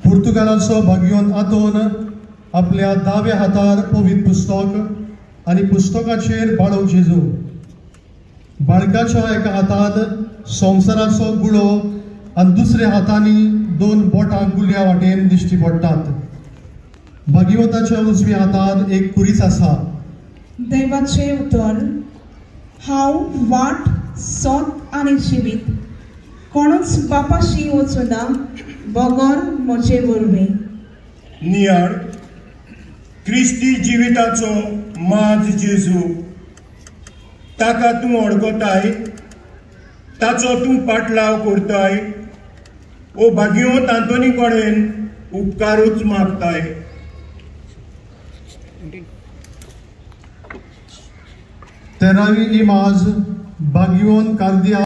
पुर्तुगालाचो भाग्योन आतोन आपल्या दाव्या हातार पवित्र पुस्तक आणि पुस्तकाचेर बाळो जेजू, बाळकाच्या एका हातान संवसाराचो गुळो आणि दुसऱ्या हातांनी दोन बोटां गुल्या वाटेन दिश्टी पडटात. भागवताच्या उजव्या हातान एक कुरीस आसा. देवाचे उतर, हांव वाट, सोत आनी जिवीत, कोणूच बापाशी वचूना, बगर म्हजे वरवीं. नियाळ क्रिस्ती जिविताचो माज जेजू, ताका तूं वळखताय, ताचो तूं पाटलाव करताय, ओ भाग्यो तांतोनी कडेन उपकारूच मागताय. तेरावी इमाज भाग्योन कार्दिया